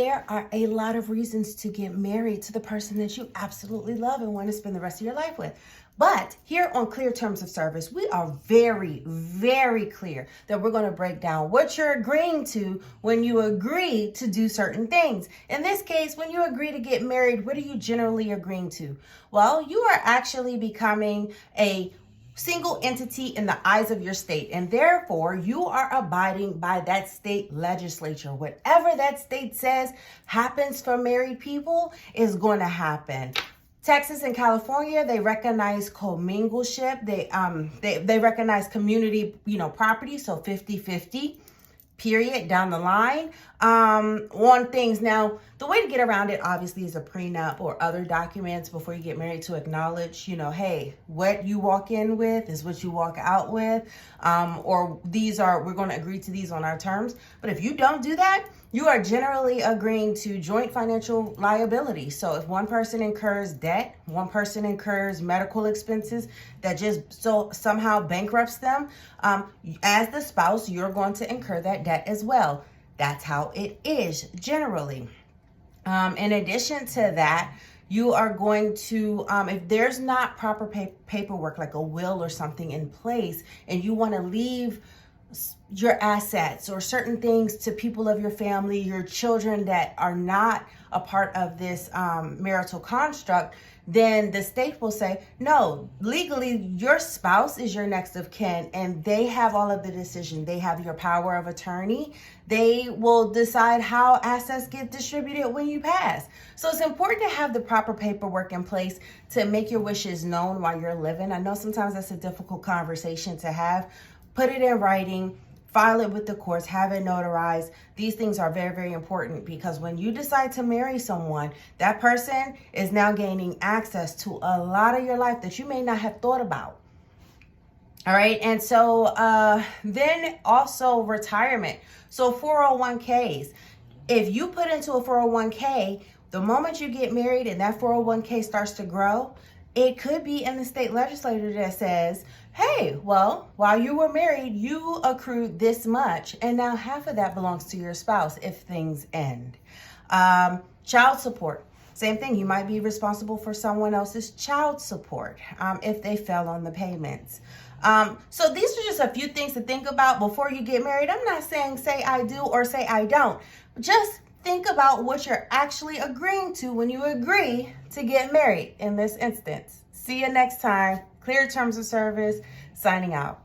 there are a lot of reasons to get married to the person that you absolutely love and want to spend the rest of your life with. But here on Clear Terms of Service, we are very, very clear that we're going to break down what you're agreeing to when you agree to do certain things. In this case, when you agree to get married, what are you generally agreeing to? Well, you are actually becoming a single entity in the eyes of your state, and therefore you are abiding by that state legislature. Whatever that state says happens for married people is going to happen. Texas and California, they recognize commingleship. They recognize community, property, so 50-50. Period, down the line on things. Now, the way to get around it obviously is a prenup or other documents before you get married to acknowledge, hey, what you walk in with is what you walk out with, or we're going to agree to these on our terms. But if you don't do that, you are generally agreeing to joint financial liability. So if one person incurs debt, one person incurs medical expenses that just somehow bankrupts them, as the spouse, you're going to incur that debt as well. That's how it is generally. In addition to that, you are going to, if there's not proper paperwork like a will or something in place, and you want to leave your assets or certain things to people of your family, your children that are not a part of this marital construct, then the state will say, no, legally your spouse is your next of kin and they have all of the decision. They have your power of attorney. They will decide how assets get distributed when you pass. So it's important to have the proper paperwork in place to make your wishes known while you're living. I know sometimes that's a difficult conversation to have. Put it in writing. File it with the courts, have it notarized. These things are very, very important because when you decide to marry someone, that person is now gaining access to a lot of your life that you may not have thought about. All right. And so then also retirement. So 401ks. If you put into a 401k, the moment you get married and that 401k starts to grow, it could be in the state legislature that says, hey, well, while you were married, you accrued this much, and now half of that belongs to your spouse if things end. Child support, same thing. You might be responsible for someone else's child support if they fell on the payments. So these are just a few things to think about before you get married. I'm not saying say I do or say I don't. Just think about what you're actually agreeing to when you agree to get married in this instance. See you next time. Clear Terms of Service, signing out.